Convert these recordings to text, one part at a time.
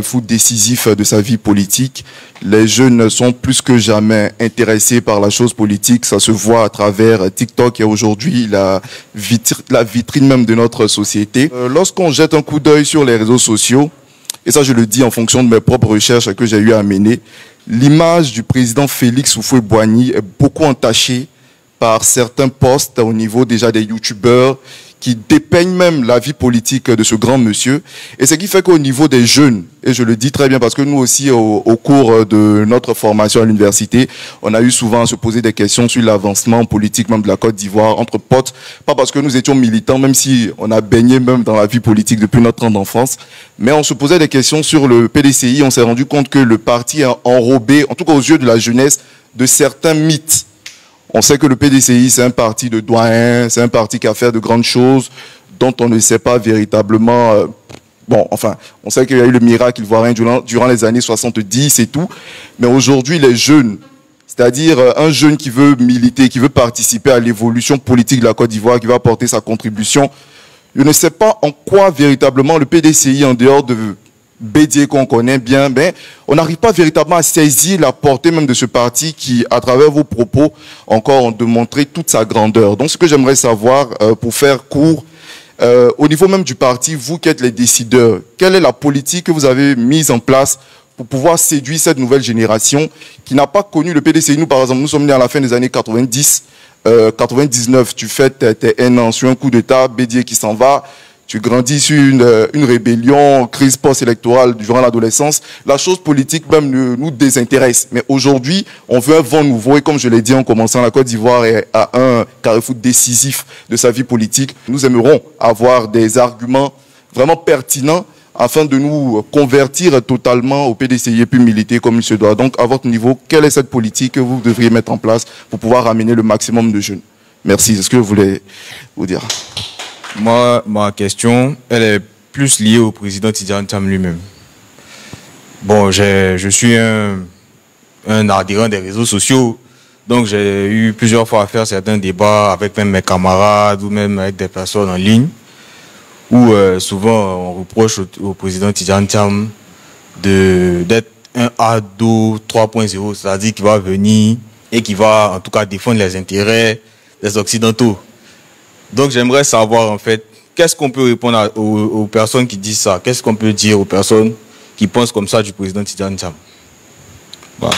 foot décisif de sa vie politique. Les jeunes sont plus que jamais intéressés par la chose politique. Ça se voit à travers TikTok et aujourd'hui la vitrine même de notre société. Lorsqu'on jette un coup d'œil sur les réseaux sociaux, et ça je le dis en fonction de mes propres recherches que j'ai eu à mener, l'image du président Félix Houphouët-Boigny est beaucoup entachée par certains posts au niveau déjà des youtubeurs qui dépeignent même la vie politique de ce grand monsieur. Et ce qui fait qu'au niveau des jeunes, et je le dis très bien parce que nous aussi au cours de notre formation à l'université, on a eu souvent à se poser des questions sur l'avancement politique même de la Côte d'Ivoire entre potes, pas parce que nous étions militants, même si on a baigné même dans la vie politique depuis notre temps d'enfance, mais on se posait des questions sur le PDCI, on s'est rendu compte que le parti a enrobé, en tout cas aux yeux de la jeunesse, de certains mythes. On sait que le PDCI, c'est un parti de doyens, c'est un parti qui a fait de grandes choses dont on ne sait pas véritablement... bon, enfin, on sait qu'il y a eu le miracle ivoirien durant les années 70 et tout. Mais aujourd'hui, les jeunes, c'est-à-dire un jeune qui veut militer, qui veut participer à l'évolution politique de la Côte d'Ivoire, qui va apporter sa contribution, je ne sais pas en quoi véritablement le PDCI, en dehors de Bédier qu'on connaît bien, ben, on n'arrive pas véritablement à saisir la portée même de ce parti qui, à travers vos propos, encore ont démontré toute sa grandeur. Donc ce que j'aimerais savoir, pour faire court, au niveau même du parti, vous qui êtes les décideurs, quelle est la politique que vous avez mise en place pour pouvoir séduire cette nouvelle génération qui n'a pas connu le PDCI? Nous, par exemple, nous sommes nés à la fin des années 90, 99, tu fais tes 1 an sur un coup d'État, Bédier qui s'en va, tu grandis sur une rébellion, crise post-électorale durant l'adolescence. La chose politique même nous désintéresse. Mais aujourd'hui, on veut un vent nouveau. Et comme je l'ai dit en commençant, la Côte d'Ivoire est à un carrefour décisif de sa vie politique. Nous aimerons avoir des arguments vraiment pertinents afin de nous convertir totalement au PDCI et puis militer comme il se doit. Donc, à votre niveau, quelle est cette politique que vous devriez mettre en place pour pouvoir amener le maximum de jeunes? Merci. C'est ce que je voulais vous dire. Moi, ma question, elle est plus liée au président Tidiane Thiam lui-même. Bon, je suis un adhérent des réseaux sociaux, donc j'ai eu plusieurs fois à faire certains débats avec même mes camarades ou même avec des personnes en ligne, où souvent on reproche au président Tidiane Thiam d'être un ado 3.0, c'est-à-dire qu'il va venir et qui va en tout cas défendre les intérêts des Occidentaux. Donc j'aimerais savoir en fait, qu'est-ce qu'on peut répondre aux personnes qui disent ça? Qu'est-ce qu'on peut dire aux personnes qui pensent comme ça du président Tidiane Thiam? Voilà.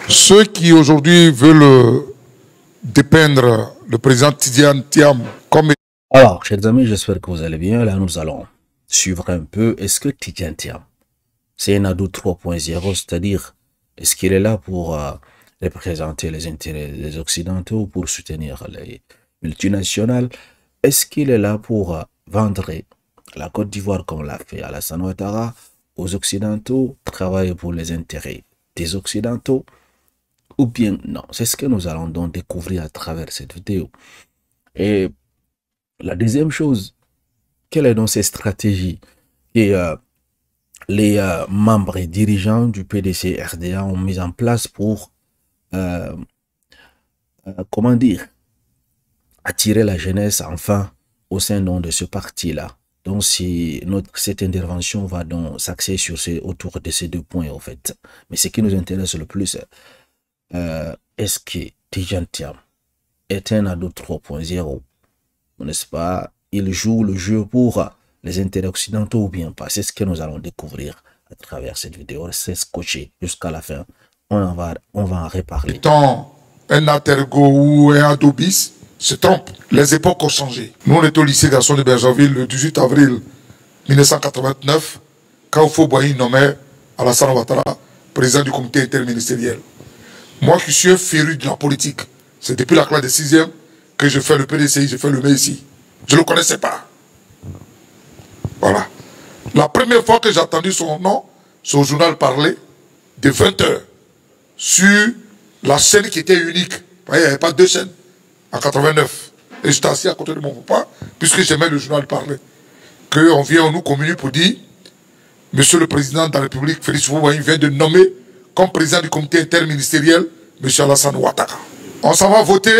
Ceux qui aujourd'hui veulent dépeindre le président Tidiane Thiam comme... Alors, chers amis, j'espère que vous allez bien. Là, nous allons suivre un peu. Est-ce que Tidiane Thiam, c'est un ado 3.0, c'est-à-dire, est-ce qu'il est là pour... représenter les intérêts des Occidentaux, pour soutenir les multinationales? Est-ce qu'il est là pour vendre la Côte d'Ivoire comme l'a fait Alassane Ouattara aux Occidentaux, travailler pour les intérêts des Occidentaux? Ou bien non? C'est ce que nous allons donc découvrir à travers cette vidéo. Et la deuxième chose, quelle est donc cette stratégie et les membres et dirigeants du PDC RDA ont mis en place pour comment dire, attirer la jeunesse enfin au sein donc de ce parti-là. Donc si cette intervention va donc s'axer sur autour de ces 2 points en fait. Mais ce qui nous intéresse le plus, est-ce que Tidiane Thiam est un ado 3.0, n'est-ce pas? Il joue le jeu pour les intérêts occidentaux ou bien pas? C'est ce que nous allons découvrir à travers cette vidéo. Restez scotché jusqu'à la fin. On va en reparler. Étant un Atergo ou un Adobis, se trompe. Les époques ont changé. Nous, on était au lycée Garçon de Bergerville le 18 avril 1989, quand Houphouët-Boigny nommait Alassane Ouattara président du comité interministériel. Moi qui suis un féru de la politique, c'est depuis la classe de 6e que je fais le PDCI, je fais le MESI. Je ne le connaissais pas. Voilà. La première fois que j'ai entendu son nom, son journal parlait de 20 heures. Sur la chaîne qui était unique. Vous voyez, il n'y avait pas 2 chaînes en 89. Et j'étais assis à côté de mon papa, puisque j'aimais le journal parler. Qu'on vient, on nous communique pour dire, Monsieur le Président de la République, Félix Houphouët-Boigny vient de nommer comme président du comité interministériel, M. Alassane Ouattara. On s'en va voter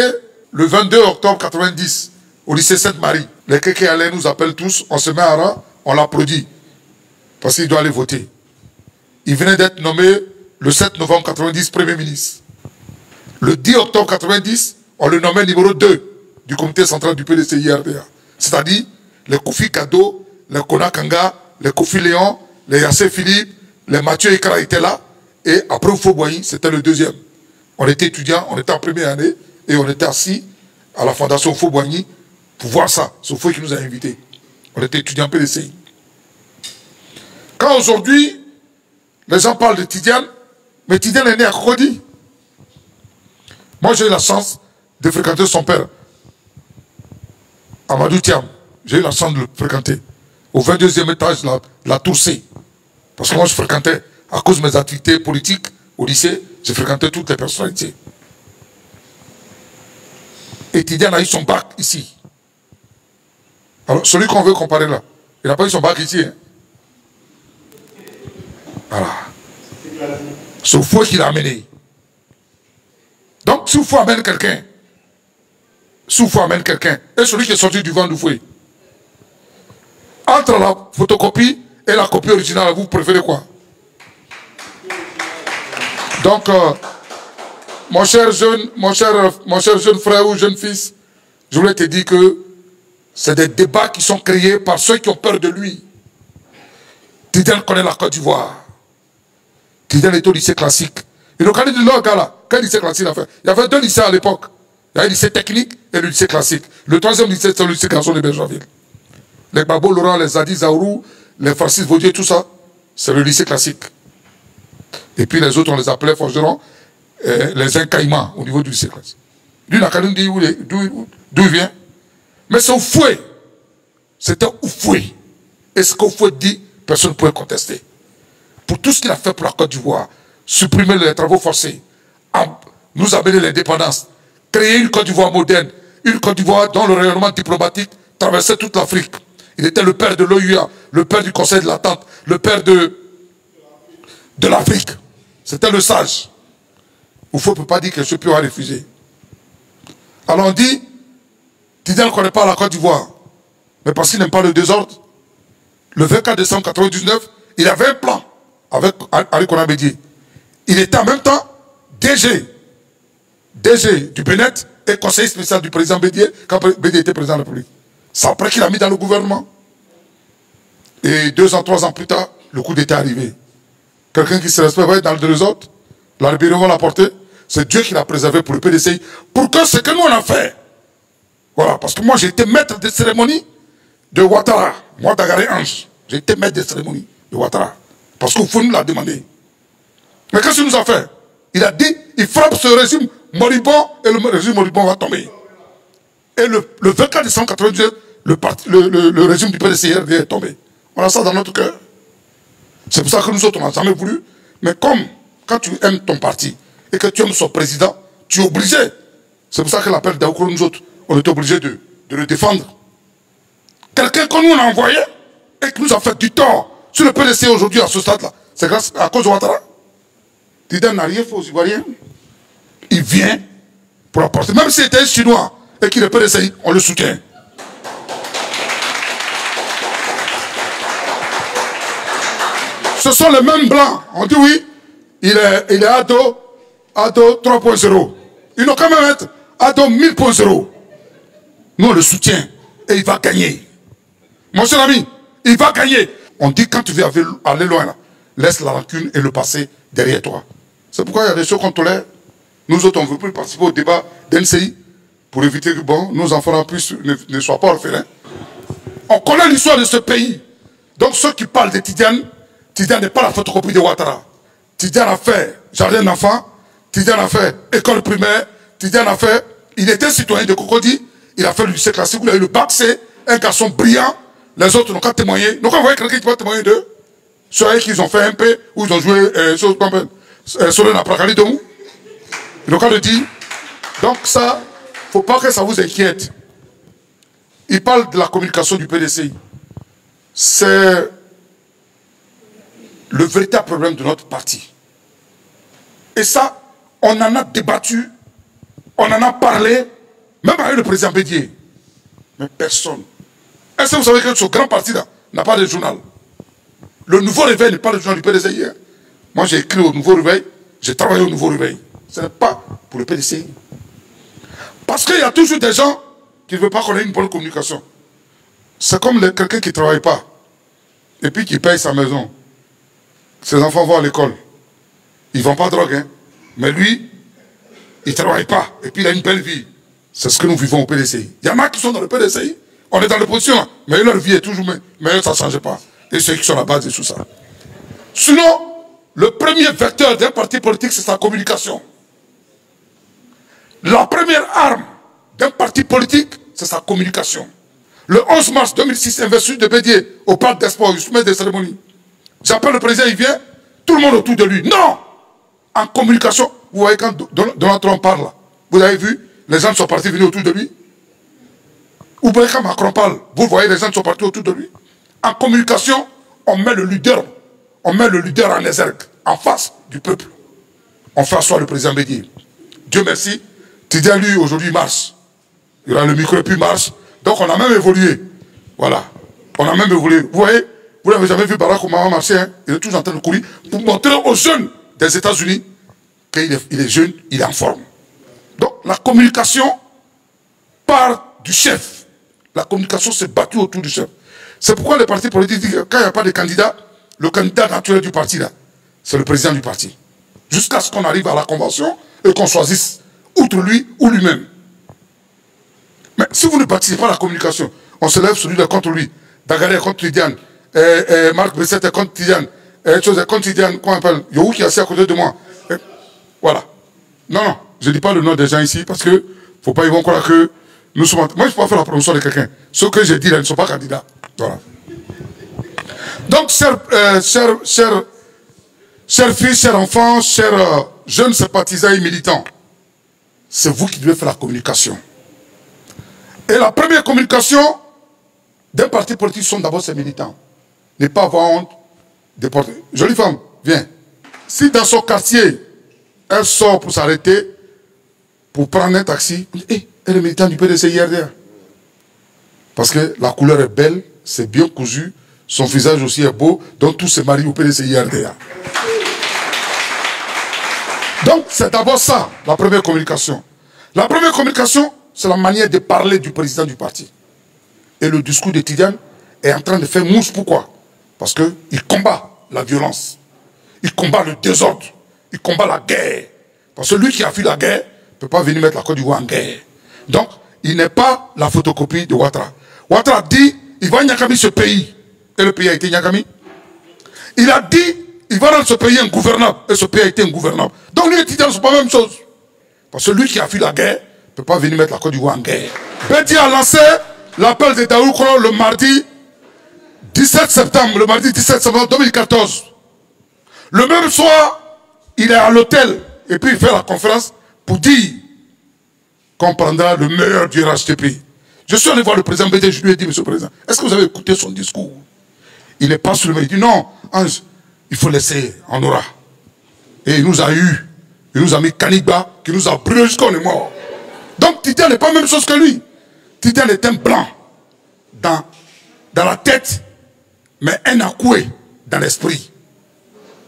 le 22 octobre 90 au lycée Sainte-Marie. Les Kékéalais nous appellent tous, on se met à rang, on l'applaudit. parce qu'il doit aller voter. Il venait d'être nommé le 7 novembre 90 Premier ministre. Le 10 octobre 90, on le nommait numéro 2 du comité central du PDC-IRDA. C'est-à-dire les Kofi Kado, les Kona Kanga, les Kofi Léon, les Yassé Philippe, les Mathieu Ekara étaient là. Et après Fauboigny, c'était le deuxième. On était étudiants, on était en première année et on était assis à la fondation Fauboigny pour voir ça. C'est Faux qui nous a invités. On était étudiants PDCI. Quand aujourd'hui, les gens parlent de Tidiane, mais Tidiane est né à Cocody. Moi, j'ai eu la chance de fréquenter son père, Amadou Thiam. J'ai eu la chance de le fréquenter au 22e étage de la Tour C. Parce que moi, je fréquentais, à cause de mes activités politiques au lycée, je fréquentais toutes les personnalités. Et Tidiane a eu son bac ici. Alors, celui qu'on veut comparer là, il n'a pas eu son bac ici. Hein. Voilà. C'est Faux qui l'a amené. Donc, si Faux amène quelqu'un, et celui qui est sorti du vent du fouet, entre la photocopie et la copie originale, vous préférez quoi? Donc, mon cher jeune frère ou jeune fils, je voulais te dire que c'est des débats qui sont créés par ceux qui ont peur de lui. Tidiane connaît la Côte d'Ivoire. Tidiane est au lycée classique. Et le candidat de leur gars là, quel lycée classique il a fait? Il y avait deux lycées à l'époque. Il y avait le lycée technique et le lycée classique. Le troisième lycée, c'est le lycée garçon de Bergenville. Les Babo Laurent, les Zadi Zaourou, les Francis Vaudier, tout ça, c'est le lycée classique. Et puis les autres, on les appelait forgeron les Incaïmans au niveau du lycée classique. Lui, la Kalim dit d'où il vient. Mais c'est au fouet. C'était au fouet. Et ce qu'au fouet dit, personne ne pouvait contester. Pour tout ce qu'il a fait pour la Côte d'Ivoire, supprimer les travaux forcés, nous amener l'indépendance, créer une Côte d'Ivoire moderne, une Côte d'Ivoire dont le rayonnement diplomatique traversait toute l'Afrique. Il était le père de l'OUA, le père du Conseil de l'Attente, le père de l'Afrique. C'était le sage. Oufo ne peut pas dire que ce pion a refusé. Alors on dit, Tidiane ne connaît pas la Côte d'Ivoire, mais parce qu'il n'aime pas le désordre, le 24 décembre 1999, il avait un plan avec Henri Konan Bédié. Il était en même temps DG du Bénin et conseiller spécial du président Bédié quand Bédié était président de la République. C'est après qu'il a mis dans le gouvernement. Et 2 ans, 3 ans plus tard, le coup d'État est arrivé. Quelqu'un qui se respecte va être dans le désordre, la rébellion va l'apporter. C'est Dieu qui l'a préservé pour le PDCI. Pour que ce que nous on a fait. Voilà, parce que moi j'ai été maître de cérémonie de Ouattara. Moi, Dagaré Ange, j'ai été maître de cérémonie de Ouattara. Parce qu'il faut nous l'a demander. Mais qu'est-ce qu'il nous a fait? Il a dit, il frappe ce régime moribond et le régime moribond va tomber. Et le 24 décembre 1999, le régime du PDCI est tombé. On a ça dans notre cœur. C'est pour ça que nous autres, on n'a jamais voulu. Mais comme, quand tu aimes ton parti et que tu aimes son président, tu es obligé. C'est pour ça que l'appel d'Aoukro, nous autres, on était obligé de le défendre. Quelqu'un que nous on a envoyé et qui nous a fait du tort sur le PDC aujourd'hui à ce stade-là, c'est grâce à cause de Ouattara. Tidiane n'a rien fait aux Ivoiriens. Il vient pour apporter. Même s'il était un Chinois et qu'il est PDC, on le soutient. Ce sont les mêmes blancs. On dit oui, il est ado 3.0. Ils n'ont quand même être ado 1000.0. Nous on le soutient et il va gagner. Mon cher ami, il va gagner. On dit quand tu veux aller loin là, laisse la rancune et le passé derrière toi. C'est pourquoi il y a des choses qu'on tolère. Nous autres, on ne veut plus participer au débat d'NCI pour éviter que bon, nos enfants ne soient pas orphelins. On connaît l'histoire de ce pays. Donc ceux qui parlent de Tidiane, Tidiane n'est pas la photocopie de Ouattara. Tidiane a fait jardin d'enfants, Tidiane a fait école primaire, Tidiane a fait, il était citoyen de Cocody, il a fait le lycée classique, il a eu le bac C, un garçon brillant, les autres n'ont qu'à témoigner. Donc on voit quelqu'un qui va témoigner d'eux. Ceux qui ont fait un peu, ou ils ont joué Solène Aprakali de où. Ils n'ont qu'à le dire. Donc ça, il ne faut pas que ça vous inquiète. Il parle de la communication du PDCI. C'est le véritable problème de notre parti. Et ça, on en a débattu, on en a parlé, même avec le président Bédié. Mais personne. Est-ce que vous savez que ce grand parti-là n'a pas de journal? Le Nouveau Réveil n'est pas le journal du PDCI. Hein. Moi, j'ai écrit au Nouveau Réveil, j'ai travaillé au Nouveau Réveil. Ce n'est pas pour le PDCI. Parce qu'il y a toujours des gens qui ne veulent pas qu'on ait une bonne communication. C'est comme quelqu'un qui ne travaille pas et puis qui paye sa maison. Ses enfants vont à l'école. Ils ne vendent pas de drogue, hein. Mais lui, il ne travaille pas et puis il a une belle vie. C'est ce que nous vivons au PDCI. Il y en a qui sont dans le PDCI, on est dans l'opposition, mais leur vie est toujours meilleure, ça ne change pas. Et ceux qui sont à la base de tout ça. Sinon, le premier vecteur d'un parti politique, c'est sa communication. La première arme d'un parti politique, c'est sa communication. Le 11 mars 2006, investiture de Bédié au parc des sports, il soumet des cérémonies. J'appelle le président, il vient, tout le monde autour de lui. Non! En communication, vous voyez quand Donald Trump parle, là, vous avez vu, les gens sont partis venir autour de lui. Vous voyez quand Macron parle, vous voyez les gens sont partis autour de lui. En communication, on met le leader en exergue, en face du peuple. On fait asseoir le président Bédié. Dieu merci, Tidiane lui aujourd'hui marche. Il a le micro et puis marche. Donc on a même évolué. Voilà. On a même évolué. Vous voyez, vous n'avez jamais vu Barack Obama marcher, hein? Il est toujours en train de courir pour montrer aux jeunes des États-Unis qu'il est jeune, il est en forme. Donc la communication part du chef. La communication s'est battue autour du chef. C'est pourquoi les partis politiques disent que quand il n'y a pas de candidat, le candidat naturel du parti là, c'est le président du parti. Jusqu'à ce qu'on arrive à la convention et qu'on choisisse outre lui ou lui-même. Mais si vous ne participez pas à la communication, on se lève celui-là contre lui. Dagaré contre Tidiane, Marc Brissette contre Tidiane, contre Tidiane, qu'on appelle Yohou qui est assis à côté de moi. Voilà. Non, non, je ne dis pas le nom des gens ici parce que ne faut pas, ils vont croire que nous sommes. Moi, je ne peux pas faire la promotion de quelqu'un. Ceux que j'ai dit là, ils ne sont pas candidats. Voilà. Donc, chers filles, chers enfants, chers jeunes sympathisants et militants, c'est vous qui devez faire la communication. Et la première communication d'un parti politique sont d'abord ses militants. Ne pas avoir honte de porter. Jolie femme, viens. Si dans son quartier, elle sort pour s'arrêter, pour prendre un taxi, elle est militante du PDC IRDA. Parce que la couleur est belle, c'est bien cousu, son visage aussi est beau, donc tout se marie au PDC IRDA. Donc c'est d'abord ça, la première communication. La première communication, c'est la manière de parler du président du parti. Et le discours de Tidiane est en train de faire mouche. Pourquoi? Parce qu'il combat la violence. Il combat le désordre. Il combat la guerre. Parce que lui qui a fui la guerre ne peut pas venir mettre la Côte d'Ivoire en guerre. Donc, il n'est pas la photocopie de Ouattara. Ouattara dit, il va Nyakami ce pays. Et le pays a été Nyakami. Il a dit, il va rendre ce pays ingouvernable. Et ce pays a été ingouvernable. Donc, lui et Tidiane ne sont pas la même chose. Parce que lui qui a fui la guerre ne peut pas venir mettre la Côte d'Ivoire en guerre. Bédié a lancé l'appel de Daoukro le mardi 17 septembre, 2014. Le même soir, il est à l'hôtel et puis il fait la conférence pour dire qu'on prendra le meilleur du RHTP. Je suis allé voir le président Bédié, je lui ai dit, monsieur le président, est-ce que vous avez écouté son discours? Il n'est pas sur le même. Il dit non, Ange, il faut laisser, on aura. Et il nous a eu, il nous a mis Kanigba, qui nous a brûlé jusqu'à on est mort. Donc Tidiane n'est pas la même chose que lui. Tidiane est un blanc dans la tête, mais un akoué dans l'esprit.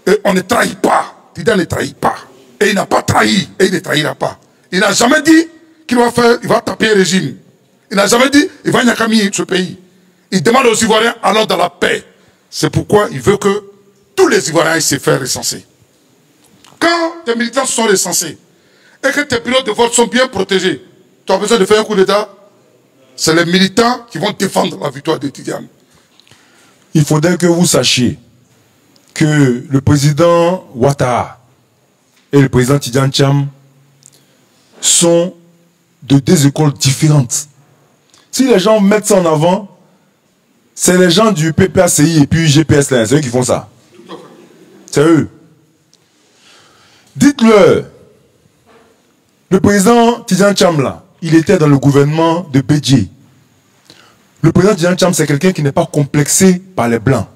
Et on ne trahit pas. Tidiane ne trahit pas. Et il n'a pas trahi. Et il ne trahira pas. Il n'a jamais dit qu'il va faire, il va taper un régime. Il n'a jamais dit il va Nyakami ce pays. Il demande aux Ivoiriens alors dans la paix. C'est pourquoi il veut que tous les Ivoiriens se fassent recenser. Quand tes militants sont recensés et que tes bureaux de vote sont bien protégés, tu as besoin de faire un coup d'État. C'est les militants qui vont défendre la victoire de Tidiane. Il faudrait que vous sachiez que le président Ouattara et le président Tidiane Thiam sont de deux écoles différentes. Si les gens mettent ça en avant, c'est les gens du PPACI et puis GPS là, c'est eux qui font ça. C'est eux. Dites-le, le président Tidiane Thiam là, il était dans le gouvernement de Bédié. Le président Tidiane Thiam, c'est quelqu'un qui n'est pas complexé par les Blancs.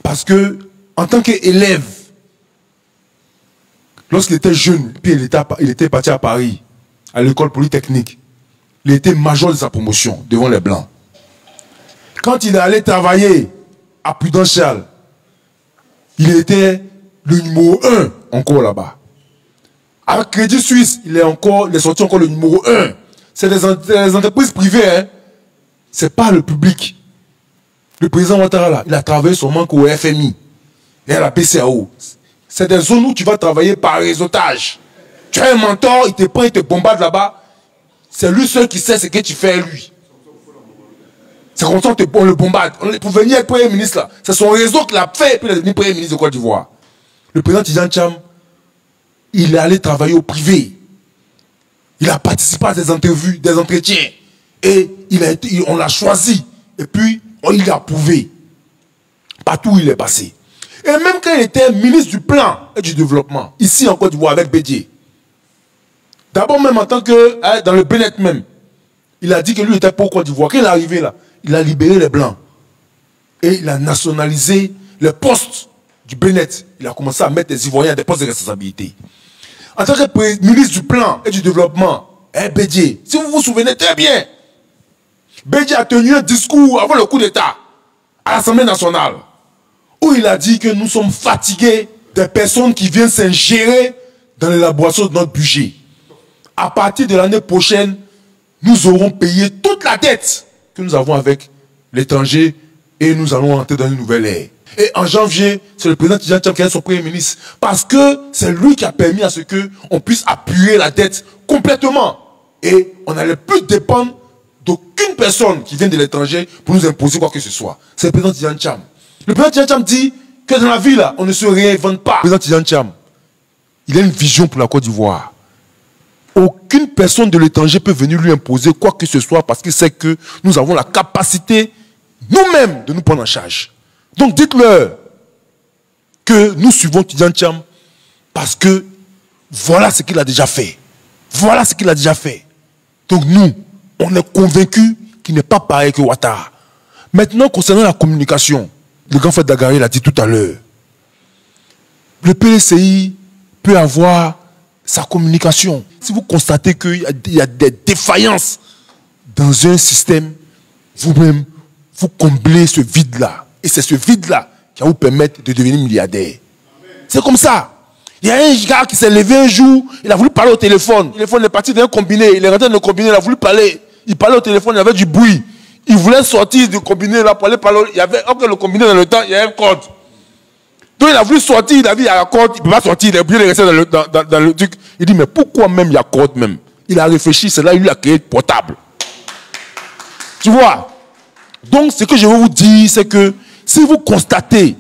Parce que, en tant qu'élève, lorsqu'il était jeune, puis il était parti à Paris, à l'école polytechnique, il était major de sa promotion devant les Blancs. Quand il est allé travailler à Prudential, il était le numéro 1 encore là-bas. Avec Crédit Suisse, il est sorti encore le numéro 1. C'est des entreprises privées, hein. C'est pas le public. Le président Ouattara, là, il a travaillé seulement qu'au FMI et à la PCAO. C'est des zones où tu vas travailler par réseautage. Tu as un mentor, il te prend, il te bombarde là-bas. C'est lui seul qui sait ce que tu fais, lui. C'est comme ça qu'on le bombarde. Pour venir être Premier ministre, là, c'est son réseau qui l'a fait, et puis il est devenu Premier ministre de Côte d'Ivoire. Le président Tidjane Thiam, il est allé travailler au privé. Il a participé à des interviews, des entretiens. Et on l'a choisi. Et puis, il a prouvé. Partout où il est passé. Et même quand il était ministre du Plan et du Développement, ici en Côte d'Ivoire avec Bédié. D'abord même en tant que, dans le Bénet même, il a dit que lui était pour Côte d'Ivoire. Quand il est arrivé là, il a libéré les Blancs. Et il a nationalisé les postes du Bénet. Il a commencé à mettre les Ivoiriens à des postes de responsabilité. En tant que ministre du Plan et du Développement, Bédié, si vous vous souvenez très bien, Bédié a tenu un discours avant le coup d'État à l'Assemblée nationale où il a dit que nous sommes fatigués des personnes qui viennent s'ingérer dans l'élaboration de notre budget. À partir de l'année prochaine, nous aurons payé toute la dette que nous avons avec l'étranger et nous allons entrer dans une nouvelle ère. Et en janvier, c'est le président Tidjane Thiam qui est son premier ministre. Parce que c'est lui qui a permis à ce qu'on puisse appuyer la dette complètement. Et on n'allait plus dépendre d'aucune personne qui vient de l'étranger pour nous imposer quoi que ce soit. C'est le président Tidjane Thiam. Le président Tidjane Thiam dit que dans la vie, là, on ne se réinvente pas. Le président Tidjane Thiam, il a une vision pour la Côte d'Ivoire. Aucune personne de l'étranger peut venir lui imposer quoi que ce soit parce qu'il sait que nous avons la capacité nous-mêmes de nous prendre en charge. Donc dites-leur que nous suivons Tidjane Thiam parce que voilà ce qu'il a déjà fait. Voilà ce qu'il a déjà fait. Donc nous, on est convaincus qu'il n'est pas pareil que Ouattara. Maintenant, concernant la communication, le grand frère Dagari l'a dit tout à l'heure. Le PDCI peut avoir sa communication. Si vous constatez qu'il y a des défaillances dans un système, vous-même, vous comblez ce vide-là. Et c'est ce vide-là qui va vous permettre de devenir milliardaire. C'est comme ça. Il y a un gars qui s'est levé un jour, il a voulu parler au téléphone. Le téléphone est parti d'un combiné, il est rentré dans le combiné, il a voulu parler. Il parlait au téléphone, il y avait du bruit. Il voulait sortir du combiné là pour aller parler. Il y avait, après le combiné dans le temps, il y a un code. Donc il a voulu sortir, il a vu il y a la corde, il ne peut pas sortir, il est obligé de rester dans le truc. Il dit, mais pourquoi même il y a corde même? Il a réfléchi, c'est là il lui a créé portable. Tu vois? Donc ce que je veux vous dire, c'est que si vous constatez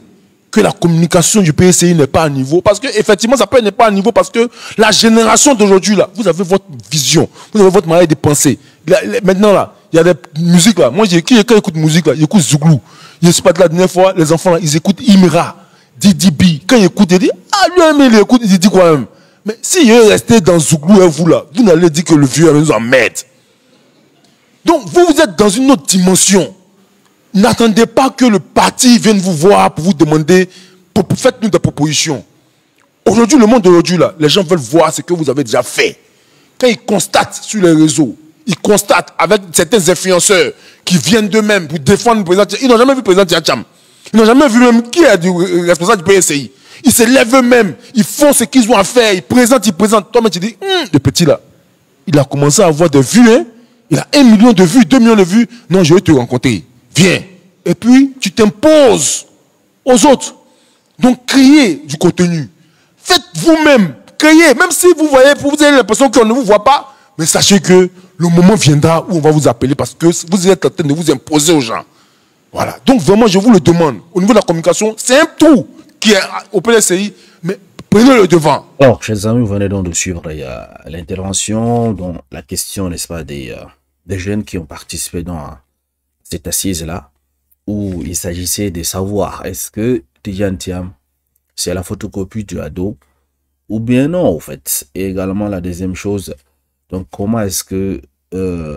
que la communication du PSCI n'est pas à niveau, parce qu'effectivement ça peut n'est pas à niveau, parce que la génération d'aujourd'hui, là, vous avez votre vision, vous avez votre manière de penser. Maintenant là, il y a des musiques là, moi quand j'écoute musique là, j'écoute Zouglou. Je ne sais pas de la dernière fois, les enfants là, ils écoutent Imra. Didi B, quand il écoute, il dit, ah lui-même il écoute, il dit quoi même. Mais si il est resté dans Zouglou et vous là, vous n'allez dire que le vieux nous emmerde. Donc vous êtes dans une autre dimension. N'attendez pas que le parti vienne vous voir pour vous demander, faites-nous des propositions. Aujourd'hui, le monde d'aujourd'hui là, les gens veulent voir ce que vous avez déjà fait. Quand ils constatent sur les réseaux, ils constatent avec certains influenceurs qui viennent d'eux-mêmes pour défendre le président. Ils n'ont jamais vu le président Tidjane Thiam. Ils n'ont jamais vu même qui est le responsable du PSCI. Ils se lèvent eux-mêmes, ils font ce qu'ils ont à faire, ils présentent. Toi-même, tu dis, le petit là, il a commencé à avoir des vues, hein? Il a 1 million de vues, 2 millions de vues. Non, je vais te rencontrer. Viens. Et puis, tu t'imposes aux autres. Donc, créez du contenu. Faites vous-même, créez. Même si vous voyez, vous avez l'impression qu'on ne vous voit pas, mais sachez que le moment viendra où on va vous appeler parce que vous êtes en train de vous imposer aux gens. Voilà. Donc vraiment, je vous le demande. Au niveau de la communication, c'est un tout qui est au PDCI, mais prenez le devant. Alors, chers amis, vous venez donc de suivre l'intervention, dont la question, n'est-ce pas, des jeunes qui ont participé dans cette assise-là, où il s'agissait de savoir est-ce que Tidjane Thiam, c'est la photocopie du ado, ou bien non, en fait. Et également, la deuxième chose, donc comment est-ce que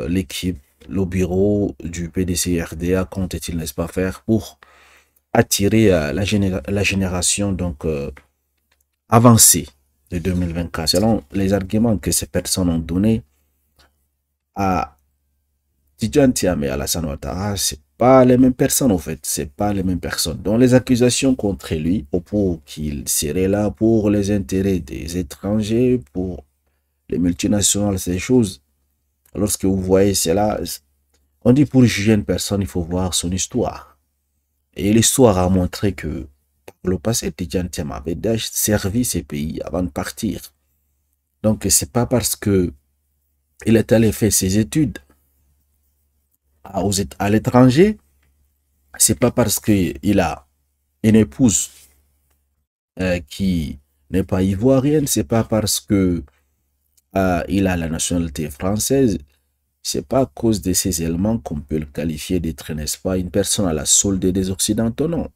l'équipe, le bureau du PDC-RDA compte-t-il, n'est-ce pas, faire pour attirer la génération donc avancée de 2024, selon les arguments que ces personnes ont donnés à Tidjane Thiam et Alassane Ouattara. pas les mêmes personnes, en fait. C'est pas les mêmes personnes. Donc, les accusations contre lui, pour qu'il serait là pour les intérêts des étrangers, pour les multinationales, ces choses. Lorsque vous voyez cela, on dit pour juger une personne, il faut voir son histoire. Et l'histoire a montré que par le passé, Tidjane Thiam avait déjà servi ses pays avant de partir. Donc, c'est pas parce que il est allé faire ses études à l'étranger, c'est pas parce qu'il a une épouse qui n'est pas ivoirienne, c'est pas parce que il a la nationalité française, c'est pas à cause de ces éléments qu'on peut le qualifier d'être, n'est-ce pas, une personne à la solde des Occidentaux, non.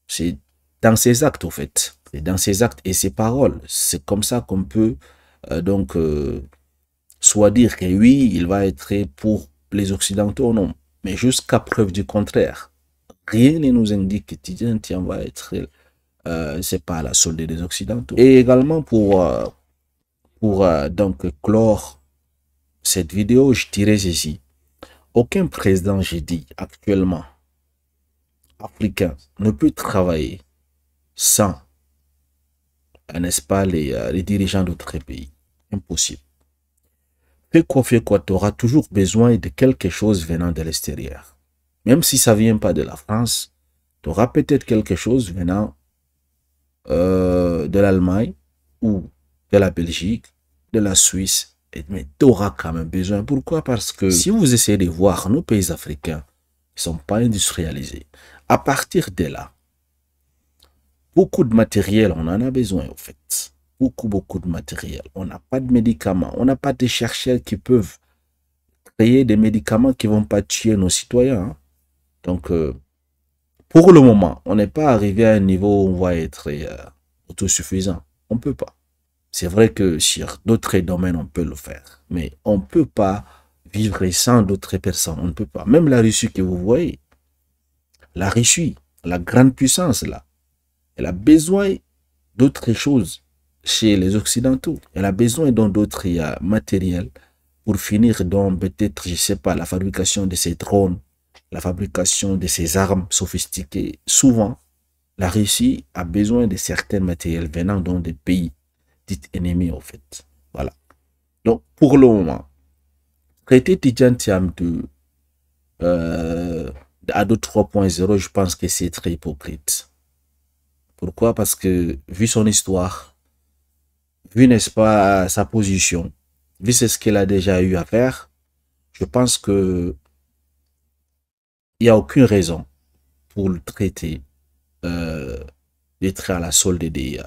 C'est dans ses actes, au fait. C'est dans ses actes et ses paroles. C'est comme ça qu'on peut soit dire que oui, il va être pour les Occidentaux, non. Mais jusqu'à preuve du contraire, rien ne nous indique que Tidjane Thiam va être, c'est pas à la solde des Occidentaux. Et également pour donc clore cette vidéo, je dirais ceci. Aucun président, j'ai dit, actuellement, africain, ne peut travailler sans, n'est-ce pas, les dirigeants d'autres pays. Impossible. Fais quoi, tu auras toujours besoin de quelque chose venant de l'extérieur. Même si ça ne vient pas de la France, tu auras peut-être quelque chose venant de l'Allemagne ou de la Belgique, de la Suisse, mais tu auras quand même besoin. Pourquoi? Parce que si vous essayez de voir nos pays africains, ils ne sont pas industrialisés. À partir de là, beaucoup de matériel, on en a besoin en fait. Beaucoup de matériel. On n'a pas de médicaments. On n'a pas de chercheurs qui peuvent créer des médicaments qui ne vont pas tuer nos citoyens. Hein. Donc, pour le moment, on n'est pas arrivé à un niveau où on va être autosuffisant. On ne peut pas. C'est vrai que sur d'autres domaines, on peut le faire. Mais on ne peut pas vivre sans d'autres personnes. On ne peut pas. Même la Russie que vous voyez, la Russie, la grande puissance là, elle a besoin d'autres choses chez les Occidentaux. Elle a besoin d'autres matériels pour finir dans peut-être, je ne sais pas, la fabrication de ces drones, la fabrication de ces armes sophistiquées. Souvent, la Russie a besoin de certains matériels venant dans des pays dits ennemis, en fait. Voilà. Donc, pour le moment, traiter Tidjane Thiam Ado 3.0, je pense que c'est très hypocrite. Pourquoi? Parce que, vu son histoire, vu, n'est-ce pas, sa position, vu ce qu'il a déjà eu à faire, je pense que il n'y a aucune raison pour le traiter d'être à la solde des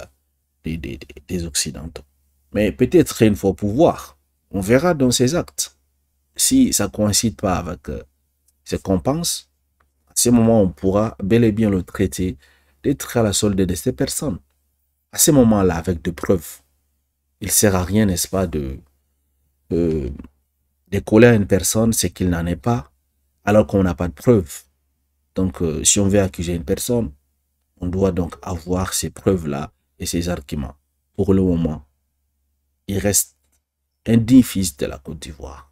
Occidentaux. Mais peut-être une fois au pouvoir, on verra dans ses actes. Si ça ne coïncide pas avec ce qu'on pense, à ce moment, on pourra bel et bien le traiter d'être à la solde de ces personnes. À ce moment-là, avec des preuves, il ne sert à rien, n'est-ce pas, de coller à une personne ce qu'il n'en est pas, alors qu'on n'a pas de preuves. Donc, si on veut accuser une personne, on doit donc avoir ces preuves-là et ces arguments. Pour le moment, il reste un digne fils de la Côte d'Ivoire.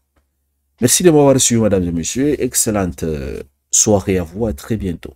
Merci de m'avoir suivi, mesdames et messieurs. Excellente soirée à vous. À très bientôt.